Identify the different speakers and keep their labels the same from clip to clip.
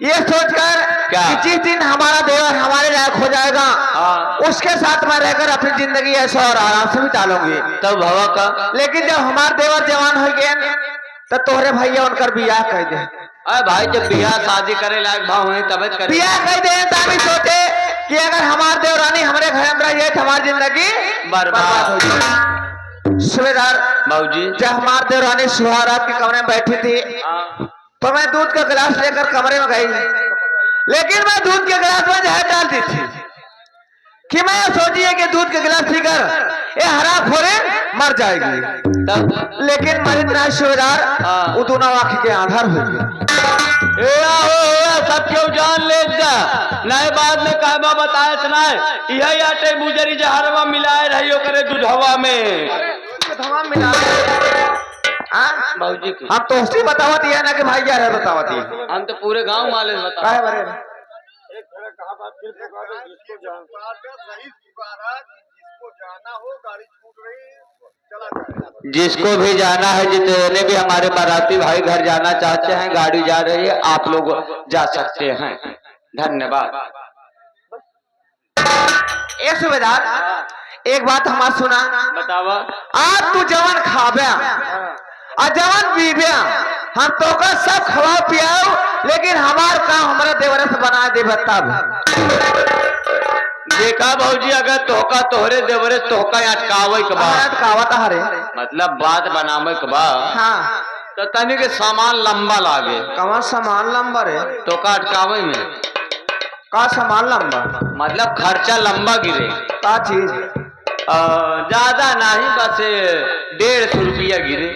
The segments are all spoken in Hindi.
Speaker 1: ये सोचकर कि जिस दिन हमारा देवर हमारे लायक हो जाएगा उसके साथ मैं रहकर अपनी जिंदगी ऐसे और आराम से बिता लूंगी।
Speaker 2: तब हवा का
Speaker 1: लेकिन जब हमारे देवर जवान हो गए तो तोहरे भैया उनकर बियाह कर दे।
Speaker 2: अरे भाई जब बियाह शादी करे लायक भाव है तब
Speaker 1: बियाह कर दे तभी सोचे कि अगर हमारे देवरानी हमारे घर में रही तो हमारी जिंदगी
Speaker 2: बर्बाद हो
Speaker 1: जाए। सुबेदार
Speaker 2: बाबूजी
Speaker 1: जब हमारे देवरानी सुहारात के कमरे में बैठी थी तो मैं दूध का गिलास लेकर कमरे में गई, लेकिन मैं दूध के गिलास में जहर डाल दी थी कि मैं सोचिए कि दूध के गिलास पीकर ये हरा खोरे मर जाएगी।
Speaker 2: तब
Speaker 1: लेकिन मैं इतना सुबेदार वो दोनों आंख के आधार हो गया।
Speaker 2: सब क्यों जान ले नए बाद में कहबा बताया सुना यही आटे बुजरी जहरवा मिलाए रहियो करे दूधवा में
Speaker 1: मिला
Speaker 2: बाबूजी की
Speaker 1: हम तो उसकी बतावती है ना कि भाई क्या है बतावती है।
Speaker 2: हम तो पूरे गांव वाले बता जिसको भी जाना है जितने भी हमारे बाराती भाई घर जाना चाहते हैं गाड़ी जा रही है, आप लोग जा सकते हैं। धन्यवाद।
Speaker 1: एक सुबेदार एक बात हमारा सुना
Speaker 2: बतावा।
Speaker 1: आज तू जवान खाव्या और जवान पीव्या हम तो का सब खवा पियाओ, लेकिन हमार काम हमारे देवरे से बना दे तब
Speaker 2: देखा भाजी अगर तोहका तोहरे देवरे तोहका अटकावे के बाद
Speaker 1: अटकावत हरे
Speaker 2: मतलब बात बनावे के बाद
Speaker 1: हाँ
Speaker 2: तो तनी के सामान लंबा लागे।
Speaker 1: कौन सामान लंबा रे?
Speaker 2: तो का अटकावे में
Speaker 1: का सामान लंबा
Speaker 2: मतलब खर्चा लंबा गिरे।
Speaker 1: का चीज?
Speaker 2: ज्यादा नहीं बस 150 रुपया गिरे।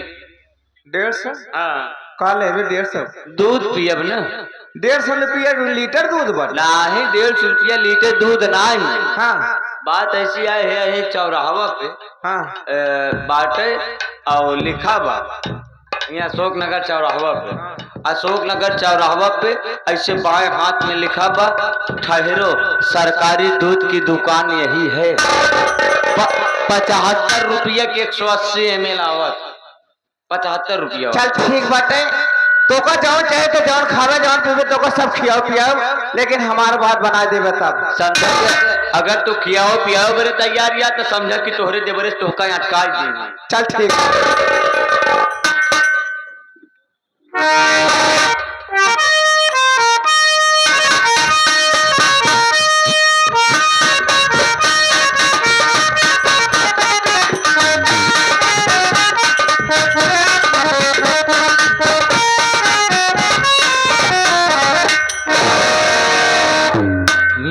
Speaker 1: 150?
Speaker 2: हाँ
Speaker 1: का लेबे 150?
Speaker 2: दूध पियब न
Speaker 1: 150 रुपया लीटर दूध बन
Speaker 2: नहीं 150 रुपया लीटर दूध नहीं।
Speaker 1: हाँ
Speaker 2: बात ऐसी है चौराहा पे
Speaker 1: हाँ
Speaker 2: बाटे और लिखा बा यहाँ अशोक नगर चौराहा पे। अशोक नगर चौराहा पे ऐसे बाएं हाथ में लिखा बा ठहरो सरकारी दूध की दुकान यही है। 75 रुपया के 180 ml आवत 75 रुपया।
Speaker 1: चल ठीक बाटे तो का जाओ चाहे तो जान खावे जान पीवे तो का सब खियाओ पियाओ, लेकिन हमार बात बना देवे तब
Speaker 2: समझा। अगर तू खियाओ पियाओ बरे तैयार या तो समझा कि तोहरे देवरे तोहका अटका देंगे।
Speaker 1: चल ठीक।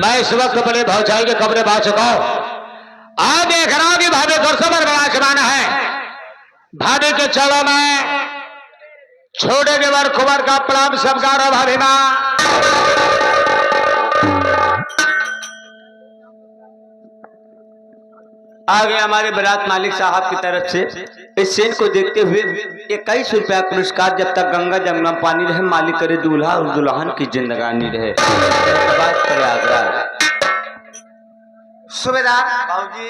Speaker 2: मैं इस वक्त बड़े भौजाई के कमरे पा चुका हूं। आज देख रहा हूं कि भाभी गुरसों पर बड़ा जमाना है। भाभी के चलो मैं छोटे देवर कुंवर का प्रणाम सबकारो भाभी मां। आगे हमारे बारात मालिक साहब की तरफ से इस सीन को देखते हुए 21 रुपया पुरस्कार जब तक गंगा जमुना पानी रहे मालिक करे दूल्हा और दुल्हन की जिंदगानी रहे।
Speaker 1: सुबेदार बाबूजी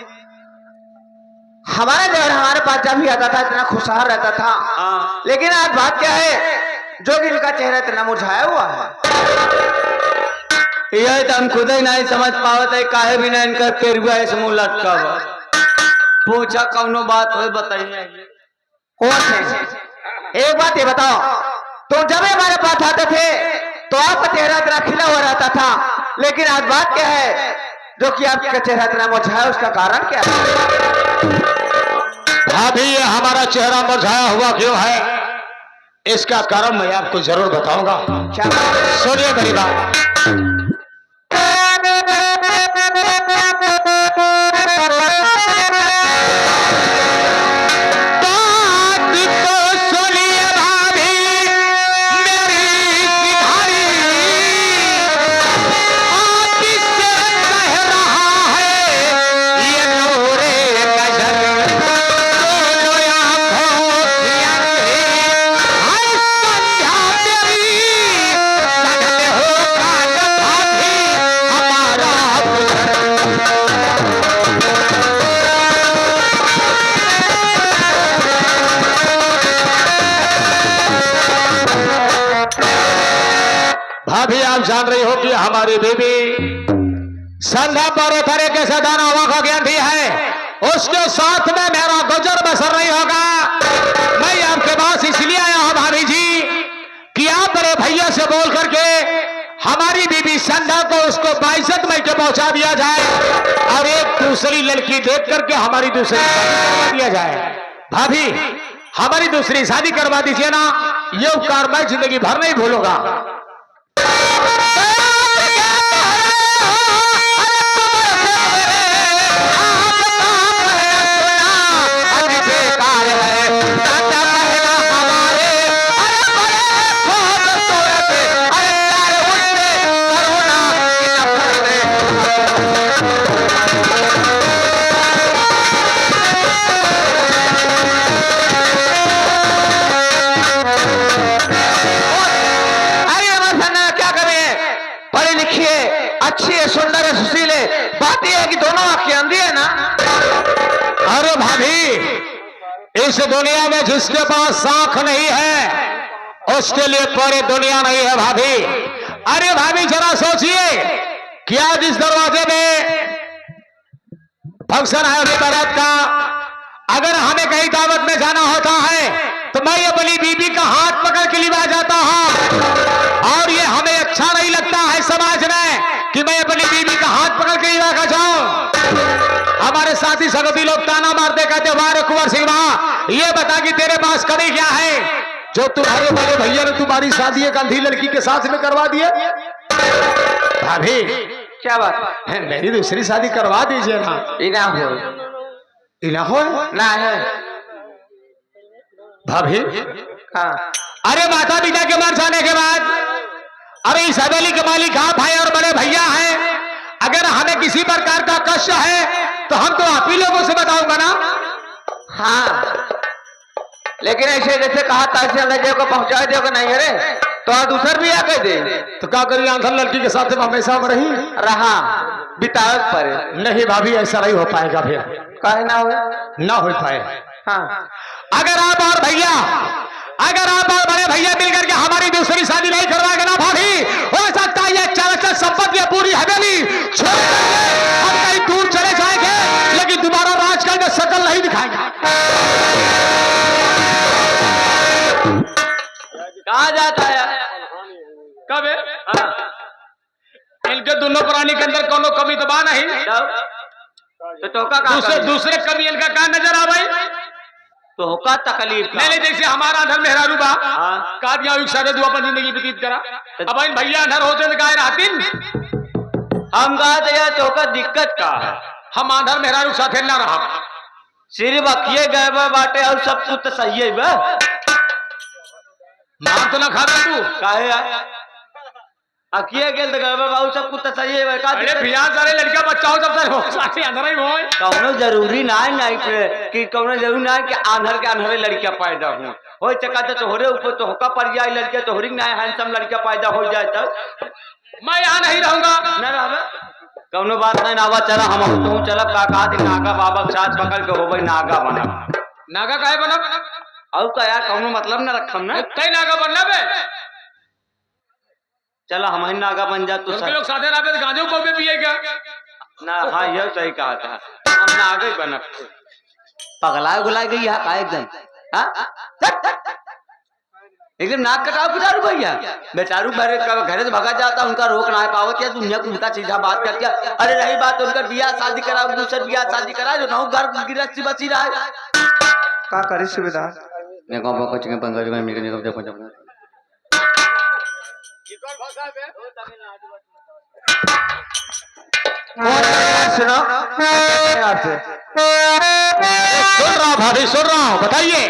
Speaker 1: हमारा देवर हमारे पास जब भी आता था इतना खुशहाल रहता था, लेकिन आज बात क्या है जो कि इनका चेहरा इतना मुरझाया हुआ है।
Speaker 2: यह तो हम खुद ही नहीं समझ पावत है काहे बिना इनका पेरुआ ऐसे मुंह लटका हुआ। पूछा कौनो बात हो बताइए।
Speaker 1: कौन है? एक बात ये बताओ, तो जब हमारे पास आते थे तो आपका चेहरा इतना खिला हुआ रहता था, लेकिन आज बात क्या है जो कि आपका चेहरा इतना मुरझाया, उसका कारण क्या है?
Speaker 2: भाभी ये हमारा चेहरा मुरझाया हुआ क्यों है इसका कारण मैं आपको जरूर बताऊंगा। सुनिए मेरी बात। भाभी आप जान रही हो कि हमारी बीबी संध्या पर तरीके से दानवा का ज्ञान दी है, उसके साथ में मेरा गुजर बसर नहीं होगा। मैं आपके पास इसलिए आया हूं भाभी जी कि आप बड़े भैया से बोल करके हमारी बीबी संध्या को उसको 22 मई के पहुंचा दिया जाए और एक दूसरी लड़की देख करके हमारी दूसरी शादी करवा दिया जाए। भाभी हमारी दूसरी शादी करवा दीजिए ना, ये उपकार मैं जिंदगी भर नहीं भूलूंगा।
Speaker 1: अच्छी है, सुंदर है, सुशील है, बात यह है कि दोनों आपके अंधी है ना।
Speaker 2: अरे भाभी इस दुनिया में जिसके पास साख नहीं है उसके लिए पूरी दुनिया नहीं है भाभी। अरे भाभी जरा सोचिए कि आज इस दरवाजे में फंक्शन है अभी बारात का, अगर हमें कहीं दावत में जाना होता है तो मैं अपनी बीबी का हाथ पकड़ के लिवा जाता हूं, और ये हमें अच्छा नहीं लगता है समाज में कि मैं अपनी बीबी का हाथ पकड़ के लिवा कर जाऊं। हमारे साथी संगति लोग ताना मारते कहते वाह कुंवर सिंह मां, ये बता कि तेरे पास कमी क्या है जो तुम्हारे बड़े भैया ने तुम्हारी शादी एक अंधी लड़की के साथ में करवा दिए। भाभी
Speaker 1: क्या बात
Speaker 2: है, मेरी दूसरी शादी करवा दीजिए ना।
Speaker 1: इना हो
Speaker 2: इना हो
Speaker 1: ना है
Speaker 2: भाभी।
Speaker 1: हाँ।
Speaker 2: अरे माता पिता के मर जाने के बाद अरे इस हवेली के मालिक आप हैं और बड़े भैया हैं, अगर हमें किसी प्रकार का कष्ट है तो हम तो आप ही लोगों से बताऊंगा ना।
Speaker 1: हाँ लेकिन ऐसे जैसे कहा तहसील को पहुंचा दोगे नहीं अरे तो और दूसर भी आके दे
Speaker 2: तो क्या करिए, आंधर लड़की के साथ हमेशा हम रही
Speaker 1: रहा बितावत पर।
Speaker 2: नहीं भाभी ऐसा नहीं हो पाएगा, फिर
Speaker 1: काहे ना हो
Speaker 2: पाए।
Speaker 1: हाँ
Speaker 2: अगर आप और बड़े भैया मिलकर के हमारी दूसरी शादी नहीं करवाएंगे ना भाभी, हो सकता है ये चार संपत्ति पूरी हवेली छोड़ हम कहीं दूर चले जाएंगे, लेकिन दोबारा राजकाल में शकल नहीं दिखाएंगे।
Speaker 1: कहा जाता है
Speaker 2: कब है? इनके दोनों प्राणी के अंदर कोनो कमी तो बा नहीं,
Speaker 1: तो का
Speaker 2: दूसरे कमी इनका कहा नजर आ भाई
Speaker 1: तो होका तकलीफ
Speaker 2: नहीं, जैसे हमारा धर्म मेहरारू बा का दिया सारे दो अपन जिंदगी व्यतीत करा, अब इन भैया अंधर होते तो गाय रातिन
Speaker 1: हम कहा दिया तो होका दिक्कत का है,
Speaker 2: हम आंधर मेहरारू साथे ना रहा,
Speaker 1: सिर्फ अखिए गए बाटे और सब कुछ तो सही है बे।
Speaker 2: मार तो ना खा तू
Speaker 1: काहे अखिए गेल तो गए बाबू सब कुछ तो सही है का।
Speaker 2: अरे भैया सारे लड़का बच्चा हो सब सारे साथी अंधर ही हो,
Speaker 1: कौनो जरूरी ना है कि कौनो जरूरी ना है कि आंधर के आंधरे लड़कियां पैदा हो चका तो तोहरे ऊपर तो होका पड़ जाए लड़कियां, तोहरी ना हैंडसम लड़कियां पैदा हो जाए तब
Speaker 2: मैं यहाँ नहीं रहूंगा।
Speaker 1: ना रहा कौनो बात नहीं नावा चला हम तू चलब का दिन नागा बाबा के साथ पकड़ के हो भाई नागा बना।
Speaker 2: नागा काहे बना
Speaker 1: और का यार कौनो मतलब ना रखम ना
Speaker 2: कई नागा बनना बे,
Speaker 1: चलो हम ही नागा बन जा तो
Speaker 2: लोग साथे रहते तो गांजे को पिएगा
Speaker 1: ना। हाँ यह सही कहा था, हम नागा ही बना पगलाए गुलाए गई है का एकदम। एकदम नाक कटाओ बेचारू भैया, बेचारू घर से भगा जाता उनका रोक ना पावत या दुनिया को उनका सीधा बात करके। अरे रही बात उनका बियाह शादी कराओ, दूसर बियाह शादी करा जो ना घर गिरस्ती बची रहा है का करी सुविधा ने को कुछ के पंगज में मिलने को जब सुनो
Speaker 2: सुन रहा हूँ भाभी सुन रहा हूँ, बताइए।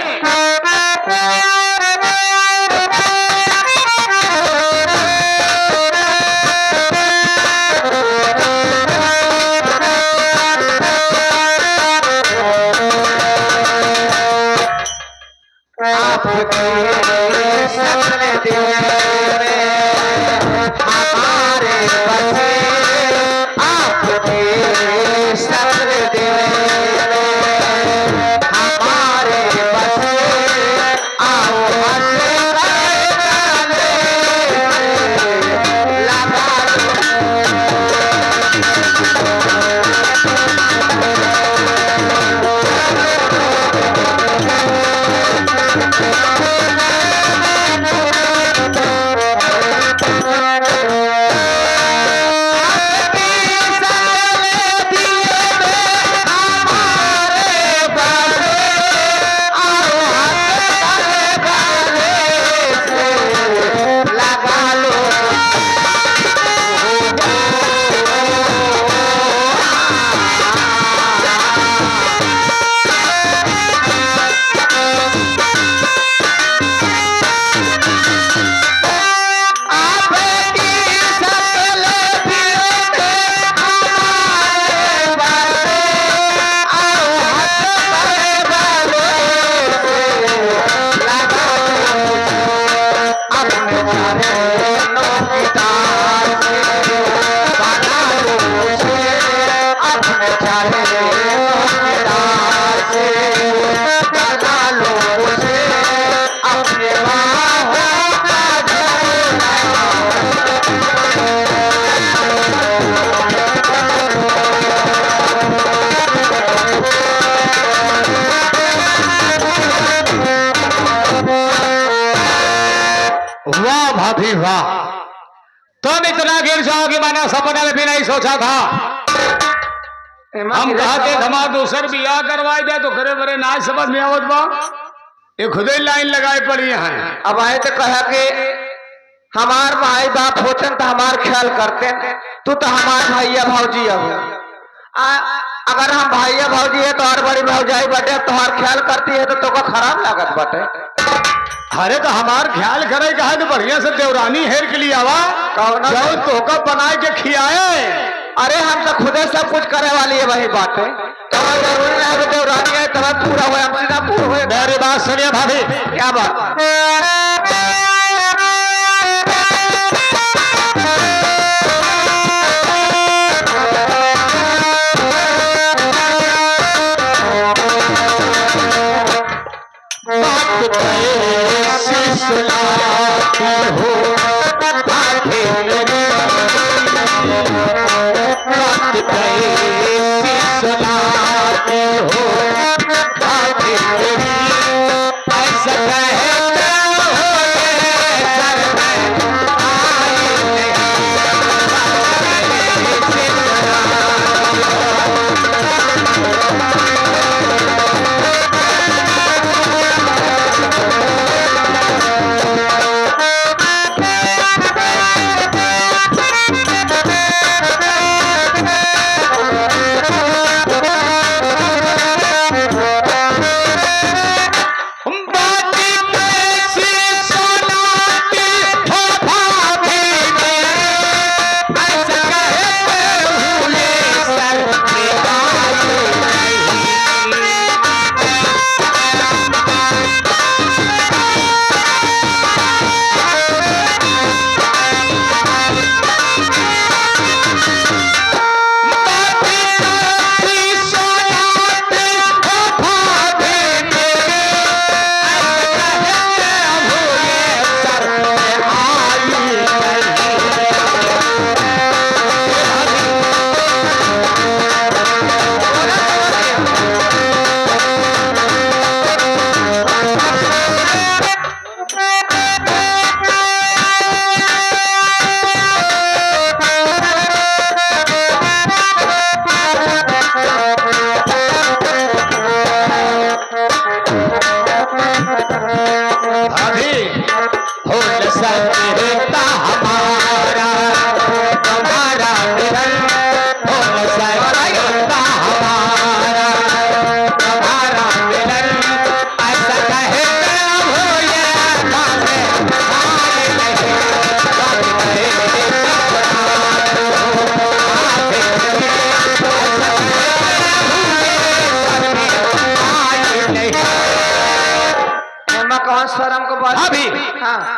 Speaker 2: भाभी वाह, तुम इतना गिर जाओगे मैंने सपने में भी नहीं सोचा था। हम कहते हमारा दूसर बियाह करवाई दे तो करे बरे ना समझ में आवत बा, ये खुद ही लाइन लगाई पड़ी है।
Speaker 1: अब आए तो कहा कि हमार भाई बाप होते तो हमार ख्याल करते, तू तो हमार भैया भौजी अब अगर हम भैया भौजी है तो और बड़ी भौजाई बटे तुम्हार ख्याल करती है तो तुमको खराब लागत बटे।
Speaker 2: अरे तो हमार ख्याल करे कहा तो बढ़िया से देवरानी हेर के लिए आवा जो तोका बनाए के खियाए।
Speaker 1: अरे हम तो खुदे सब कुछ करे वाली है वही बातें, जरूरी नहीं है देवरानी है तब पूरा हुआ हम सीधा पूरा हुए।
Speaker 2: मेरी बात सुनिए भाभी,
Speaker 1: क्या बात?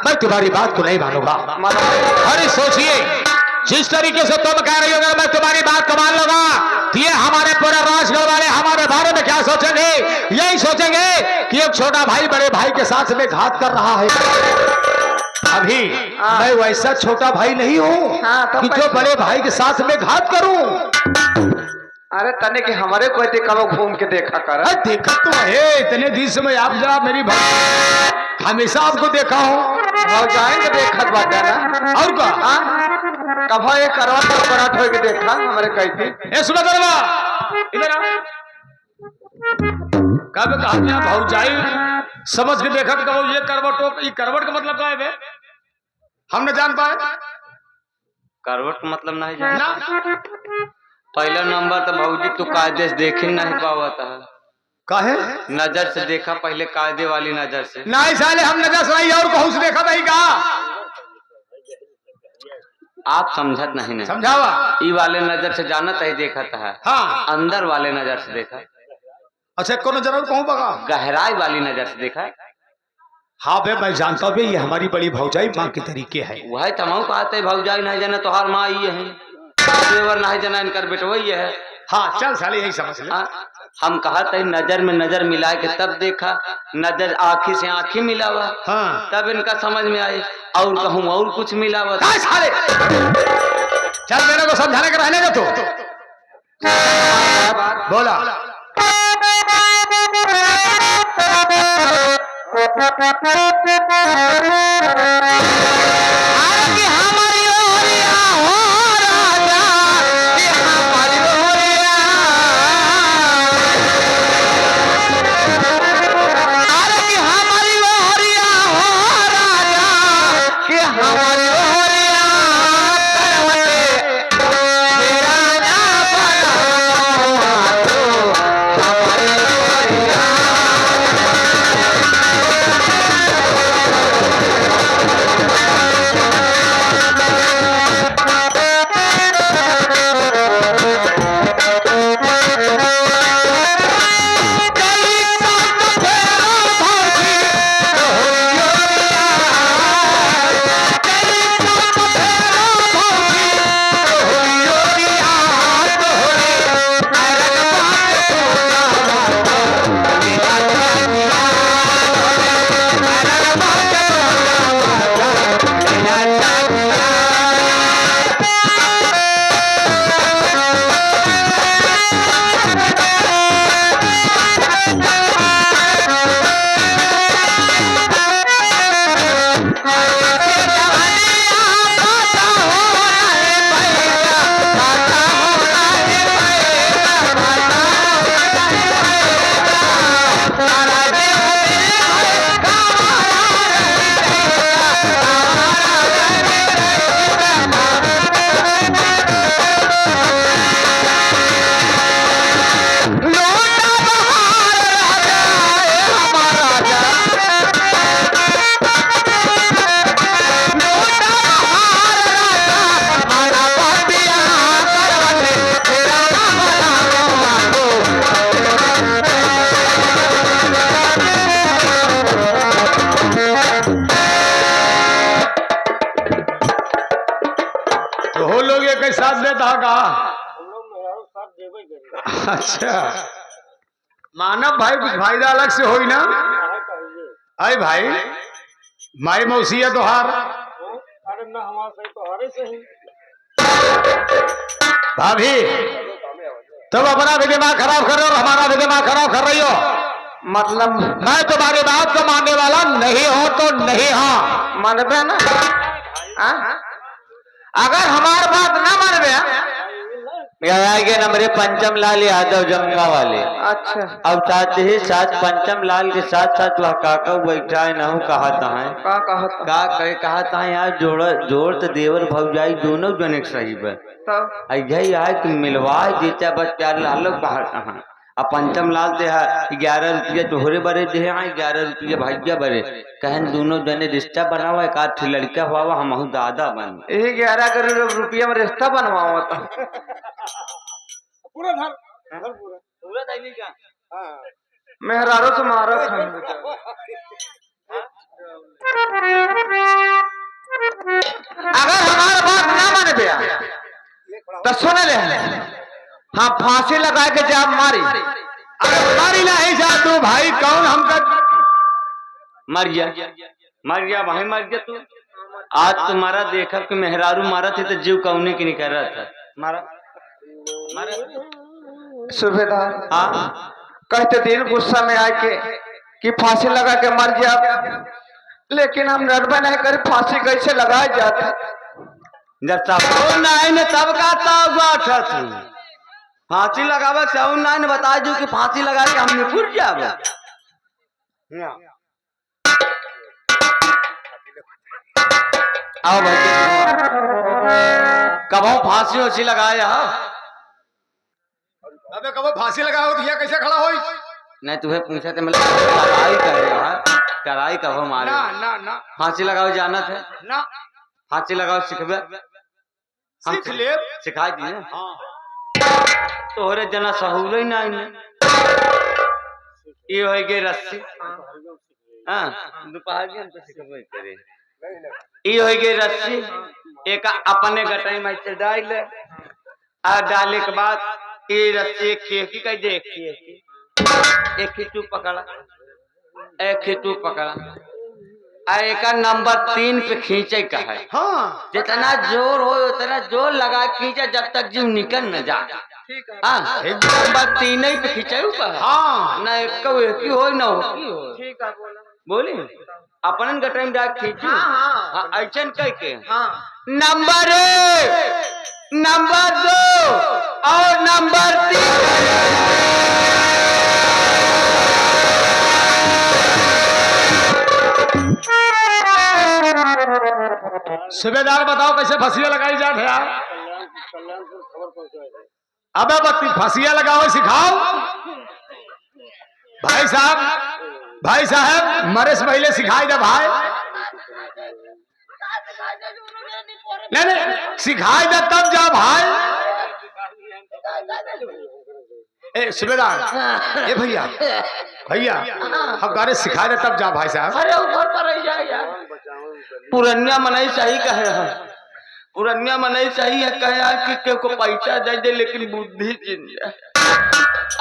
Speaker 2: मैं तुम्हारी बात को नहीं मानूंगा। अरे सोचिए जिस तरीके से तुम कह रही हो अगर मैं तुम्हारी बात को मान लूंगा तो ये हमारे पूरे राजगढ़ वाले हमारे बारे में क्या सोचेंगे? यही सोचेंगे कि एक छोटा भाई बड़े भाई के साथ में घात कर रहा है। अभी मैं वैसा छोटा भाई नहीं हूँ कि जो बड़े भाई के साथ में घात करूं।
Speaker 1: अरे तने कि हमारे कोई कब घूम के देखा कर।
Speaker 2: देखा तो है इतने दिन से मैं आप जरा मेरी भाई हमेशा आपको देखा हूँ।
Speaker 1: जाएंगे देखा बात ना
Speaker 2: और क्या
Speaker 1: कब ये करवा पराठ हो के देखा हमारे कैसे
Speaker 2: सुना करवा इधर कब कहा भाई समझ के देखा कि ये करवट करवट का मतलब क्या है? हम न जान पाए
Speaker 3: करवट का मतलब नहीं जानना। पहला नंबर तो भाजी तू कायदे से देख ही नहीं पावा था।
Speaker 2: काहे?
Speaker 3: नजर से देखा पहले, कायदे वाली नजर से
Speaker 2: नहीं साले हम नजर से नहीं और कहूं से देखा नहीं कहा।
Speaker 3: आप समझत नहीं
Speaker 2: समझावा।
Speaker 3: ई वाले नजर से जानत है देखा था।
Speaker 2: हाँ
Speaker 3: अंदर वाले नजर से देखा।
Speaker 2: अच्छा कौन जरूर कहूँ बगा
Speaker 3: गहराई वाली नजर से देखा।
Speaker 2: हाँ भाई मैं जानता हूँ ये हमारी बड़ी भौजाई माँ के तरीके है।
Speaker 3: वह तमाम कहते है भौजाई नहीं जाना तो हर माँ ये है नहीं जाना इनकर बेटवा ये है।
Speaker 2: हाँ चल साले यही समझ ले।
Speaker 3: हम कहते हैं नजर में नजर मिला के तब देखा, नजर आँखी से आँखी मिलावा।
Speaker 2: हाँ।
Speaker 3: तब इनका समझ में आए और कहूँ और कुछ मिलावा।
Speaker 2: साले चल मेरे को समझाने का रहने दो तो बोला। तो हो लोग एक ही साथ देता का। अच्छा मानव भाई कुछ फायदा अलग से होई ना। अरे भाई माई मौसी है तोहार। भाभी तुम अपना भी दिमाग खराब कर रहे हो और हमारा भी दिमाग खराब कर रही हो।
Speaker 1: मतलब
Speaker 2: मैं तुम्हारी बात को मानने वाला नहीं हो तो नहीं। हाँ
Speaker 1: मानबे ना। अगर हमार बात ना मानबे
Speaker 3: के नंबर पंचम लाल यादव जंगा वाले।
Speaker 1: अच्छा
Speaker 3: अब साथ ही साथ पंचम लाल के साथ साथ वह काका बैठा है ना कहा है
Speaker 1: का कहत
Speaker 3: का कहे कहा था यार जोड़ तो देवर भौजाई दोनों जने सही बे यही है कि मिलवा देता बस प्यार लालो बाहर कहाँ। अब पंचम लाल से 11 रुपये तोहरे बरे दे 11 रुपये भैया बरे कहन दोनों जने रिश्ता बना हुआ एक आध लड़का हुआ हम दादा बन
Speaker 1: 11 करोड़ रुपया में रिश्ता बनवाओ तो मेहरारो से मारो अगर हमारा बात ना माने भैया तो सुन ले। हाँ फांसी लगा के जाब मारी।
Speaker 2: अरे मारी ना ही जा तू भाई कौन हमका
Speaker 3: मर गया भाई मर गया तू। आज तुम्हारा देखा कि मेहरारू मारा थे तो जीव कौने की नहीं कर रहा था मारा
Speaker 1: सूबेदार
Speaker 3: हाँ
Speaker 1: कहते दिन गुस्सा में आके कि फांसी लगा के मर गया लेकिन हम नरबे नहीं करे फांसी कैसे लगाया जाता।
Speaker 3: जब सब नहीं तब का तब बैठा थी फांसी लगावे चाहू नहीं बता दू कि फांसी लगा के हमने फूट जावे। आओ भाई कब फांसी वसी लगाया।
Speaker 2: अबे कब फांसी लगाओ तो कैसे खड़ा होई।
Speaker 3: नहीं तुम्हें पूछा तो मतलब टराई करे टराई कब मारे
Speaker 2: ना ना
Speaker 3: फांसी लगाओ जाना थे
Speaker 2: ना
Speaker 3: फांसी लगाओ सिखबे
Speaker 2: सीख ले
Speaker 3: सिखा दिए। तोहरे जना सहूल ही नहीं ये हो गए रस्सी। हाँ दोपहर हम तो सिखबे करे ये हो गई रस्सी एक अपने गटाई में से डाल डाले के बाद ये रस्सी एक खींची का देखिए एक खींचू पकड़ा एक खींचू पकड़ा एक नंबर 3 पे खींचे का है।
Speaker 2: हाँ
Speaker 3: जितना जोर हो उतना जोर लगा खींचा जब तक जीव निकल न जा। हाँ नंबर 3 ही पे खींचे
Speaker 2: हाँ
Speaker 3: न एक हो न हो बोली अपन गटाई में डाक खींची। हाँ ऐसा कह के नंबर 1 नंबर 2 और नंबर 3
Speaker 2: सूबेदार बताओ कैसे फांसियां लगाई जात है यार। अबे बत्ती फांसियां लगाओ सिखाओ। भाई साहब मरे से पहले सिखाई दे भाई। नहीं सिखाई दे तब जा भाई। ए सूबेदार ए भैया हम गाने सिखाए दे तब जा भाई साहब।
Speaker 3: अरे ऊपर पर रह जाए यार पुरनिया मनाई सही कहे है पुरनिया मनाई सही है कहे यार कि को पैसा दे दे लेकिन बुद्धि चिन जाए।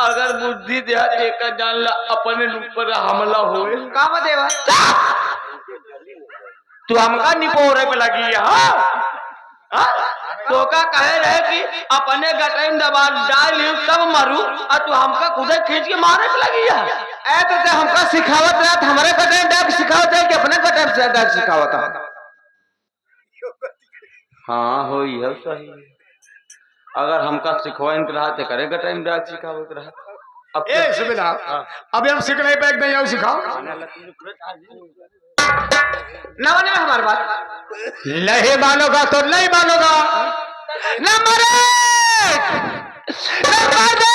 Speaker 3: अगर बुद्धि दे एक जान ला अपने ऊपर हमला होए
Speaker 1: का देवा
Speaker 3: तू हमका निपोरे पे लगी है। तो का कहे रहे कि अपने गटाई दबा डाल सब मरू और तू हमका खुद खींच के मारे पे लगी है।
Speaker 1: ए तो हमका सिखावत रहा हमारे गटाई डाक सिखावत है कि अपने गटाई से डाक सिखावत है।
Speaker 3: हाँ हो यह सही अगर हमका सिखवाइन रहा तो करे गटाई में डाक सिखावत रहा। अब
Speaker 2: ए सूबेदार अभी हम सीख नहीं पाए नहीं आओ सिखाओ।
Speaker 1: ना माने हमारी बात
Speaker 2: नहीं मानोगा तो नहीं मानोगा।
Speaker 1: नंबर 1 नंबर 2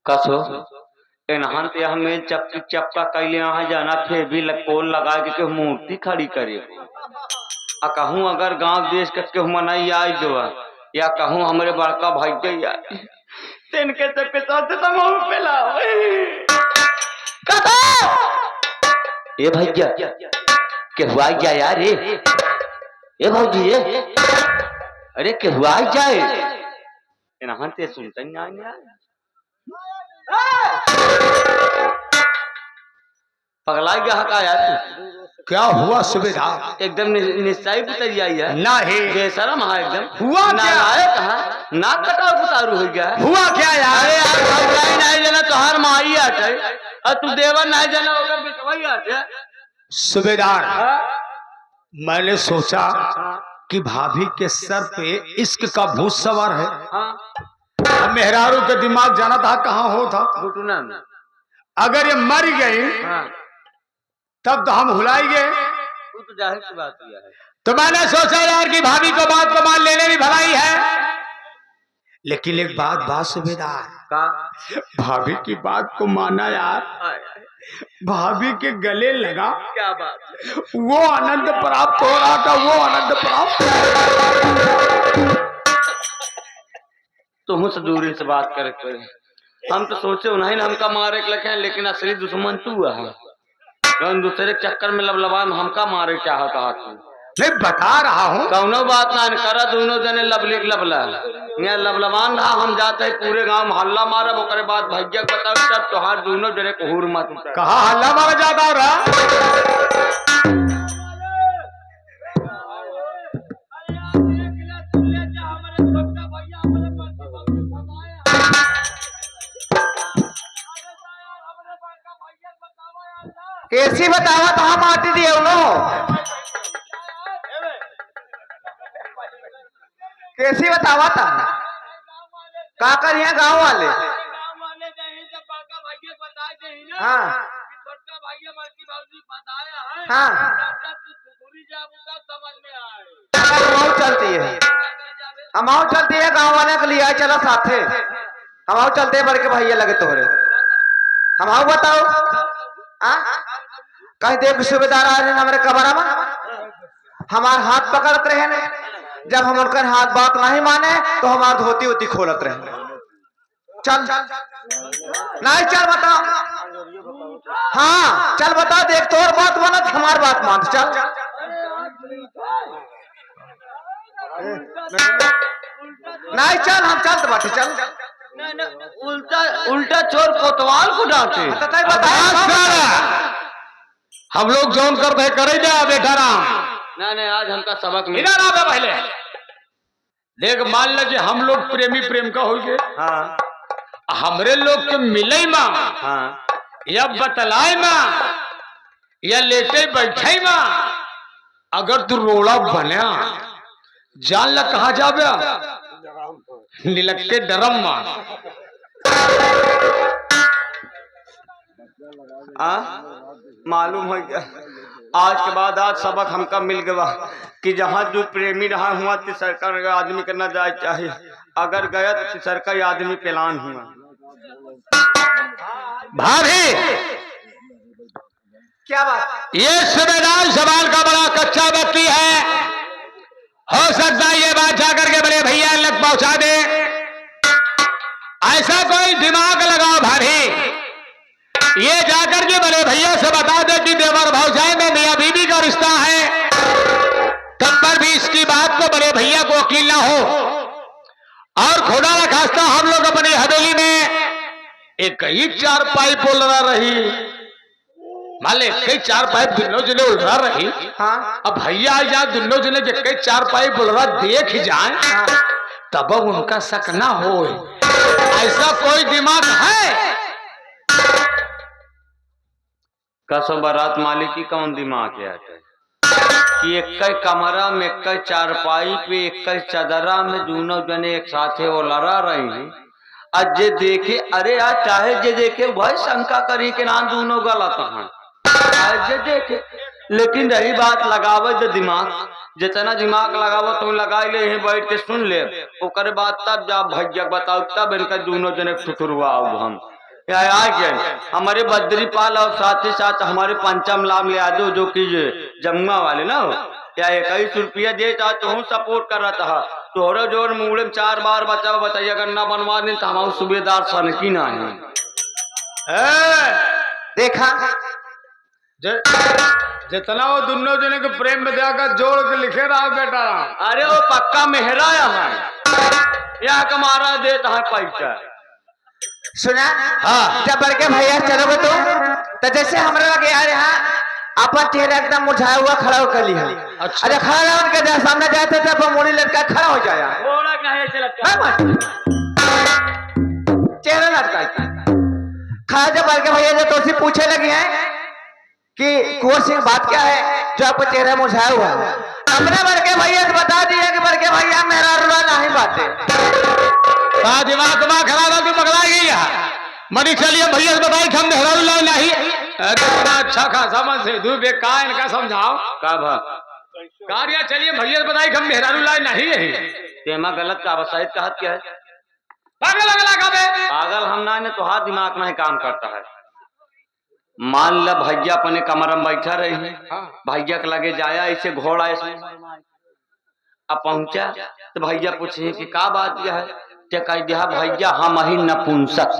Speaker 3: कसो एनहन ते हमें चप्पी चप्पा कैले यहाँ जाना फिर भी कोल लगा के मूर्ति खड़ी करे आ कहूँ अगर गांव देश के मनाई आई जो या कहूँ हमारे बड़का भाई के तिनके चक्के चलते तो मुंह पे लाओ ए भैया के हुआ क्या यार ए भौजी अरे के हुआ जाए एनहन ते सुनते नहीं यार पगला गया का यार
Speaker 2: क्या हुआ सुबेदार?
Speaker 3: एकदम निश्चय उतर आई है
Speaker 2: नहीं
Speaker 3: बेशरम है एकदम
Speaker 2: हुआ क्या?
Speaker 3: कहा नाक कटाव उतारू हो गया
Speaker 2: हुआ क्या यार?
Speaker 3: अरे यार घबराई नहीं जना तोहार माई आटे और तू देवर नहीं जना ओकर बिटवाई आटे
Speaker 2: सुबेदार मैंने सोचा कि भाभी के सर पे इश्क का भूत सवार है।
Speaker 3: हाँ
Speaker 2: मेहरारू के दिमाग जाना था कहाँ हो था।
Speaker 3: घुटना में
Speaker 2: अगर ये मर गई
Speaker 3: हाँ
Speaker 2: तब तो हम भुलाई गए।
Speaker 3: तू तो जाहिर सी बात किया है
Speaker 2: तो मैंने सोचा यार कि भाभी को बात को मान लेने की भलाई है, लेकिन एक बात सुबेदार
Speaker 3: का
Speaker 2: भाभी की बात को माना यार, भाभी के गले लगा
Speaker 3: क्या बात है?
Speaker 2: वो आनंद प्राप्त हो रहा था, वो आनंद प्राप्त।
Speaker 3: तुम से दूरी से बात करे हम तो सोचे उन्हें हमका मारे के लगे, लेकिन असली दुश्मन तू है। दूसरे चक्कर में लबलबान हमका मारे चाहता तू।
Speaker 2: मैं बता रहा हूँ
Speaker 3: कौनो बात ना करा, दोनों जने लबला यहाँ लबलबान रहा। हम जाते हैं पूरे गांव में हल्ला मारब, ओकरे बाद भैया बताओ सब तोहार दोनों जने को हुर मत उतर।
Speaker 2: कहा हल्ला मारा जाता रहा।
Speaker 1: कैसी बतावा तो हम आती दिए कैसी बतावा था का करिए गाँव वाले। हाँ हाँ चलती है, हम चलती है गाँव वाले के लिए चलो साथे, हम चलते हैं बड़के भैया लगे तोहरे। हम बताओ कहीं देख सुबेदार आ रहे हमारे कबरा में, हमार हाथ पकड़त रहे ने, जब हम उनकर हाथ बात नहीं माने तो हमार धोती उती खोलत रहे। चल नहीं चल बताओ, हाँ चल बताओ, देख तोर बात मानत हमार बात मान। चल नहीं चल हम चल बाटे चल।
Speaker 3: उल्टा उल्टा चोर कोतवाल को डांटे।
Speaker 2: हम लोग जोन कर दे करे जा बेटा राम।
Speaker 3: नहीं आज हमका सबक मिला।
Speaker 2: इधर आ पहले देख, मान लीजिए हम लोग प्रेमी प्रेम का हो गए।
Speaker 3: हाँ
Speaker 2: हमरे लोग के मिले माँ
Speaker 3: हाँ
Speaker 2: या बतलाए माँ या लेटे बैठे माँ, अगर तू रोड़ा बना जान ला कहा जाबे नीलक के डरम माँ।
Speaker 3: मालूम हो गया आज के बाद आज सबक हमका मिल गया कि जहाँ जो प्रेमी रहा हुआ सरकार आदमी करना जाए चाहे, अगर गया तो सरकार आदमी पेलान हुआ।
Speaker 2: भाभी
Speaker 1: क्या बात?
Speaker 2: ये सुबेदार सवाल का बड़ा कच्चा व्यक्ति है, हो सकता है ये बात जाकर के बड़े भैया लग पहुंचा दे। ऐसा कोई दिमाग लगाओ भाभी, ये जाकर के बड़े भैया से बता दे कि देवर भौजाई में मियां बीबी का रिश्ता है, तब पर भी इसकी बात को बड़े भैया को वकील ना हो। और खुदा न खास्ता हम लोग अपनी हवेली में एक ही चार पाइप उलरा रही, मान ले कई चार पाइप दोनों जने उलरा रही।
Speaker 1: हाँ
Speaker 2: अब भैया आ जाए दोनों जने कई चार पाइप उलरा देख ही जाए, तब उनका शक ना हो। ऐसा कोई दिमाग है?
Speaker 3: कसो बारात मालिक की कौन दिमाग है कि एक कमरा में एक चारपाई पे एक चदरा में दोनों जने एक साथे वो लड़ा रही हैं। आज जे देखे, अरे आज चाहे जे देखे भाई शंका करी के ना दोनों गलत हैं, आज जे देखे। लेकिन रही बात लगावे जो दिमाग, जितना दिमाग लगावो तुम लगा ले यहीं बैठ के सुन ले, ओकर बाद तब जा भैया बताओ, तब इनका दोनों जने ठुठुरवाओ हम। आ गए हमारे बद्री पाल और साथ ही साथ हमारे पंचम लाम यादव जो कि जमुआ वाले ना या 21 रुपया देता तो हूँ सपोर्ट कर रहा था तोहरा जोर मुड़े में 4 बार बचा बताइए अगर ना बनवा दे तो हमारे सूबेदार सन की ना है
Speaker 1: देखा
Speaker 2: जितना वो दोनों जने के प्रेम में जाकर जोड़ के लिखे रहा बेटा।
Speaker 3: अरे वो पक्का मेहराया है यहाँ कमारा देता है पैसा।
Speaker 1: सुना
Speaker 2: हाँ।
Speaker 1: जब बड़के भैया चलोगे तो जैसे हमारे लगे यार यहाँ अपन चेहरा एकदम मुरझाया हुआ खड़ा होकर लिया।
Speaker 2: अच्छा।
Speaker 1: अरे खड़ा रहा उनके सामने जाते थे अपन मुड़ी लटका खड़ा हो जाया चेहरा लटका खड़ा। जब बड़के भैया जो तो उसे पूछे लगे हैं कि कुंवर सिंह बात क्या है जो आपका चेहरा मुरझाया हुआ है। हमने बड़के भैया से बता दिया कि बड़के भैया मेरा रुला नहीं बातें
Speaker 2: दिमाग खराब है पकड़ा गई मनी चलिए भैया से बताई हम मेहरा नहीं। अच्छा खासा मन से दू बेका इनका समझाओ कार्य चलिए भैया से बताई हम मेहरा नहीं यही
Speaker 3: तेमा गलत का बसाइत का हद क्या है
Speaker 2: पागल
Speaker 3: पागल हम ना तो हाथ दिमाग नहीं काम करता है। मान ल भैया अपने कमर में बैठा रहे हैं भैया के लगे जाया ऐसे घोड़ा ऐसे अब पहुंचा तो भैया पूछे कि का बात यह है कह दिया भैया हम ही नपुंसक।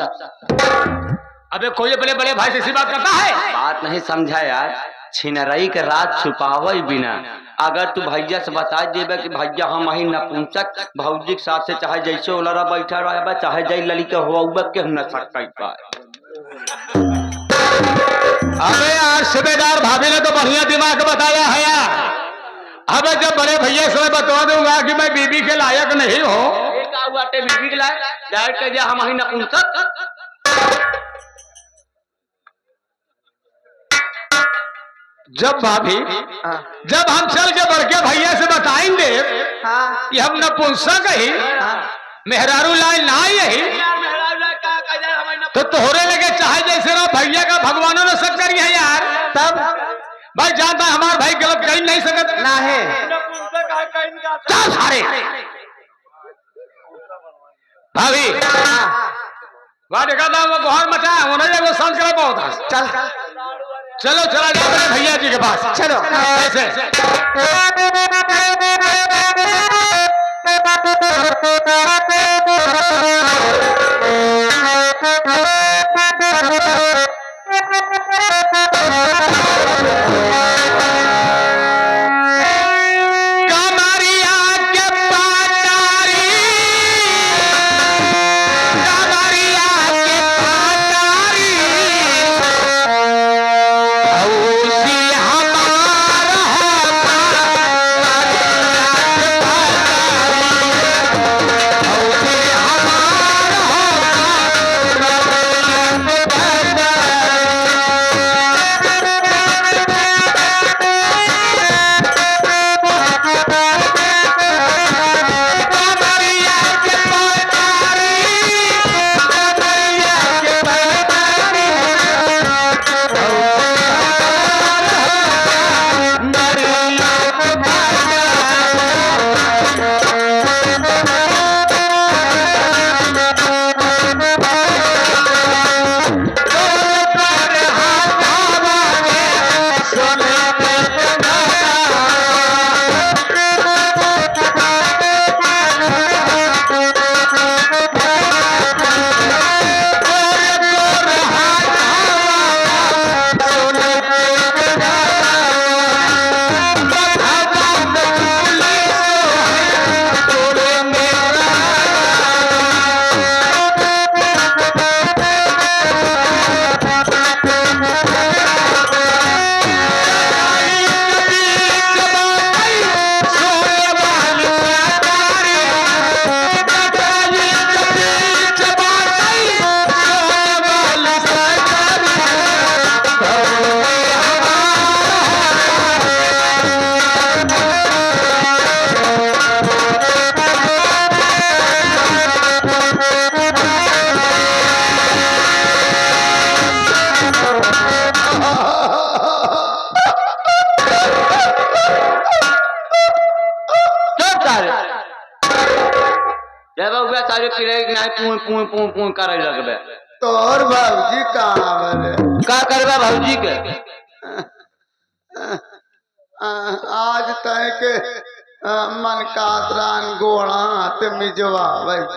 Speaker 2: अबे कोई अपने बड़े भाई से ऐसी बात करता है
Speaker 3: बात नहीं समझा यार छिनरई के रात छुपावे बिना अगर तू भैया से बता देबे कि भैया हम ही नपुंसक भौजी के साथ से चाहे जैसे ओलरा बैठा रहे चाहे जय ललित हो के न सकता।
Speaker 2: अबे यार सूबेदार भाभी ने तो बढ़िया दिमाग बताया है यार। अबे जब बड़े भैया से बता दूंगा कि मैं बीबी के लायक नहीं हूँ
Speaker 3: बीबी के लायक हम ही नपुंसक।
Speaker 2: जब भाभी जब हम चल के बड़के भैया से बताएंगे कि हम नपुंसक ही मेहरारू लाल ना यही तो तोहरे लगे चाहे जैसे ना भैया का भगवानों ने सब करी है यार।
Speaker 1: तब
Speaker 2: भाई जानता है हमारा भाई गलत कर नहीं सकता
Speaker 1: ना है
Speaker 2: चल सारे भाभी वहां देखा था वो बहुत मचा होने लगे संत करा बहुत
Speaker 1: चल
Speaker 2: चलो चला जाओ मेरे भैया जी के पास
Speaker 1: चलो
Speaker 2: ऐसे
Speaker 3: सारे पीड़े करे लगबे
Speaker 1: तोर बाबूजी कहाँ बने?
Speaker 2: का करबा भौजी के?
Speaker 1: आज तय के मन कातरान गोड़ा हाथ मिजवा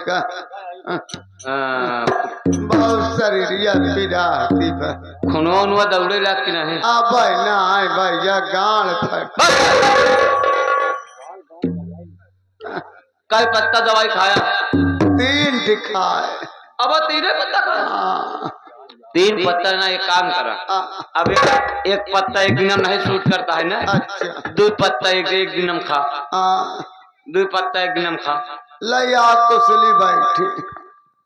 Speaker 1: का बहुत शरीरिया पिराती पर
Speaker 3: खुनवा उनवा दौड़े लाग कि नहीं?
Speaker 1: अब ना आए भैया गाड़ फट।
Speaker 3: कल पत्ता दवाई खाया?
Speaker 1: 3 दिखाए।
Speaker 3: अब 3 पत्ता खाया? 3 पत्ता ना, एक काम करा, अब एक पत्ता एक दिन नहीं सूट करता है ना।
Speaker 1: अच्छा
Speaker 3: 2 पत्ता एक दिन खा। 2 पत्ता एक दिन खा।
Speaker 1: लया कुसली बैठी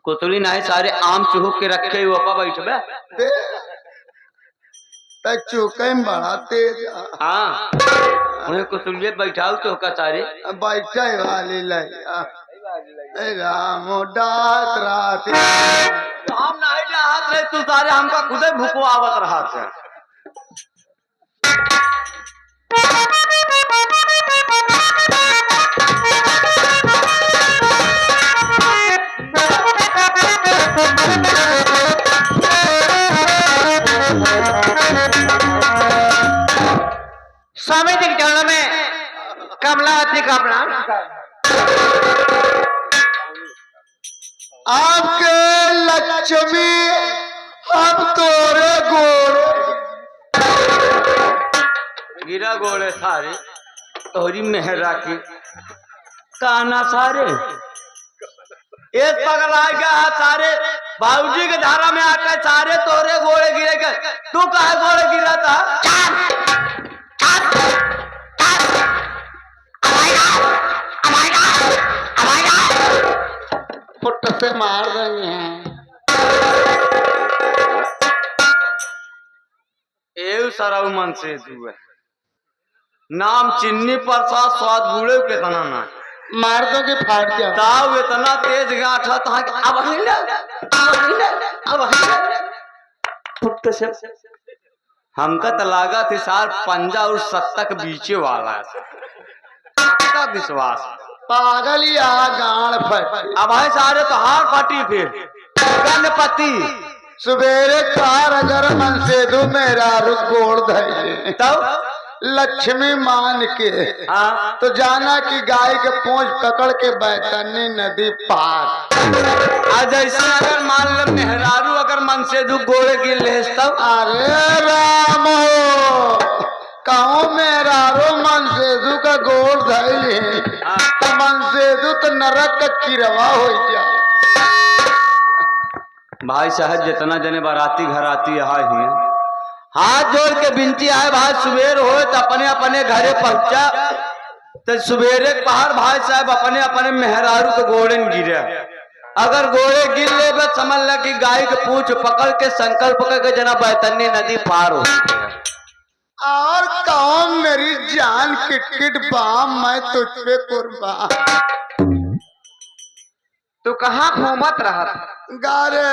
Speaker 3: कुतुली नहीं, सारे आम चुहक के रखे हुए पा बैठबे।
Speaker 1: चुके बड़ा तेज।
Speaker 3: हाँ उन्हें कुतुलिये बैठाओ तो का सारे
Speaker 1: बैठे वाली लया रामो डात रात
Speaker 3: हम नहीं डाहत रहे, तू सारे हमका खुदे भुकवावत रहा थे।
Speaker 2: स्वामी जी के चरणों में कमलावती का प्रणाम।
Speaker 1: आपके लक्ष्मी अब तोरे गोड़
Speaker 3: गिरा गोड़े सारे तोहरी मेहरा की काना सारे एक पगला गया सारे बाबूजी के धारा में आकर सारे तोरे गोड़े गिरे गए। तू कहा गोड़े गिरा था?
Speaker 1: फुट से मार रही हैं।
Speaker 3: एव सराउ मन से दुए नाम चिन्नी प्रसाद स्वाद बूढ़े कितना ना
Speaker 1: मार दो कि फाट जाओ।
Speaker 3: ताव इतना तेज गाठा था कि अब हिला अब हिला फुट से हमका तो लागा थे सार पंजा और सत्ता के बीचे वाला का विश्वास।
Speaker 1: पागल या गाड़ फट।
Speaker 3: अब है सारे तो हार फटी फिर गणपति
Speaker 1: सवेरे 4 अगर मन से दो मेरा गोड़ धैले
Speaker 3: तब
Speaker 1: लक्ष्मी मान के
Speaker 3: हाँ
Speaker 1: तो जाना कि गाय के पूंछ पकड़ के बैतरनी नदी पार।
Speaker 3: आज ऐसे अगर मान लो मेहरारू अगर मन से दू गोड़े गिर ले तब
Speaker 1: अरे रामो कहूँ मेहरारू मन से दू का गोड़ धैले तो मन से दू तो नरक का किरवा हो जा।
Speaker 3: भाई साहब जितना जने बाराती घर आती है हाथ जोड़ के बिनती आए भाई सुबेर हो तो अपने अपने घरे पहुंचा तो सुबेरे पहाड़ भाई साहब अपने अपने मेहरारू के गोड़े गिरे। अगर गोड़े गिर ले बस समझ ल कि गाय के पूंछ पकड़ के संकल्प करके जना बैतरनी नदी पार हो।
Speaker 1: और कौन मेरी जान किटकिट बाम मैं तुझ पे कुर्बान।
Speaker 2: तू कहाँ घूमत रहा?
Speaker 1: गारे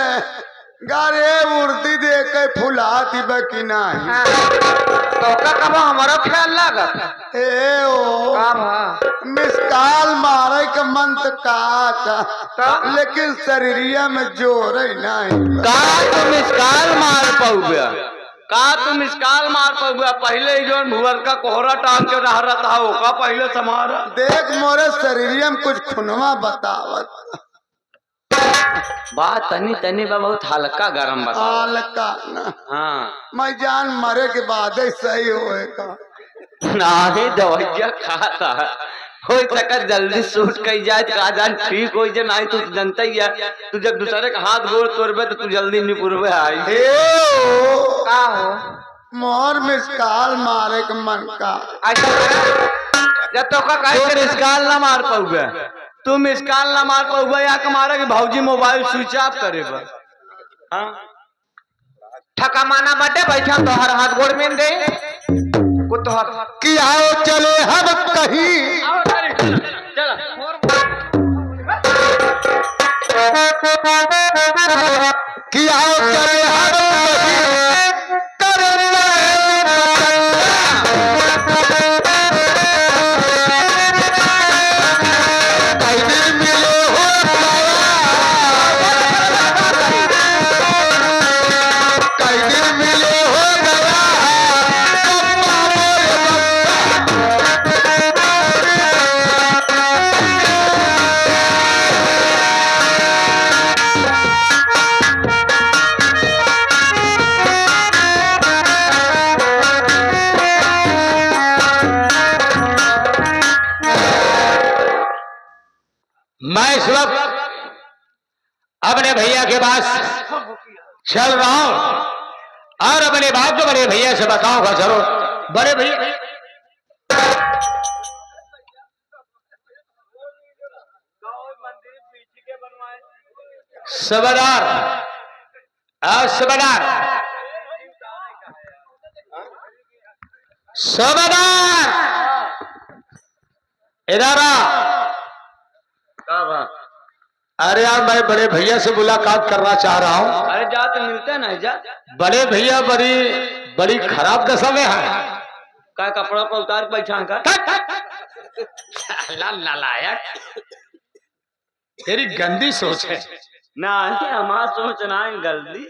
Speaker 1: गारे उर्दी दे के फुलाती बकी नहीं।
Speaker 2: तो का कब हमारा ख्याल लागत
Speaker 1: ए ओ मिसकाल मारे के मन तो का था लेकिन शरीरिया में जोर ही नहीं।
Speaker 3: का तुम इसकाल मार पाऊगा? का तुम इसकाल मार पाऊगा? पहले ही जो भुवर का कोहरा टांग के रह रहा था वो का पहले समारा
Speaker 1: देख मोरे शरीरिया में कुछ खुनवा बतावत
Speaker 3: बात तनी तनी बा बहुत हल्का गरम बता।
Speaker 1: हल्का ना
Speaker 3: हाँ
Speaker 1: मैं जान मरे के बाद ही सही होएगा।
Speaker 3: नहीं दवाइया खाता हो सका जल्दी सूट कही जाए का जान ठीक हो जाए। नहीं तू जनता ही है तू जब दूसरे का हाथ गोड़ तोड़बे तो तू जल्दी नहीं पुरबे आई।
Speaker 1: का हो मोर मिसकाल मारे के मन का
Speaker 2: जब तो का
Speaker 3: मिसकाल ना मार पाऊगा तुम मिसकाल ना मार पाऊगा या कमारा कि भौजी मोबाइल स्विच ऑफ करे हाँ
Speaker 2: ठका माना बटे बैठा तो हर हाथ गोड़ में दे कुतहर
Speaker 1: कि आओ चले हम कहीं कि आओ चले हम
Speaker 2: अपने भैया के पास चल रहा हूं और अपने बात को बड़े भैया से बताऊंगा जरूर। बड़े भैया सबदार सबदार सबदार इधर आ। अरे यार मैं बड़े भैया से मुलाकात करना चाह रहा हूँ।
Speaker 3: अरे जा तो मिलते हैं ना जा।
Speaker 2: बड़े भैया बड़ी बड़ी खराब दशा में है।
Speaker 3: का कपड़ा पर उतार के बैठा का
Speaker 2: नालायक तेरी गंदी सोच है।
Speaker 3: ना हमारा सोच ना है गलती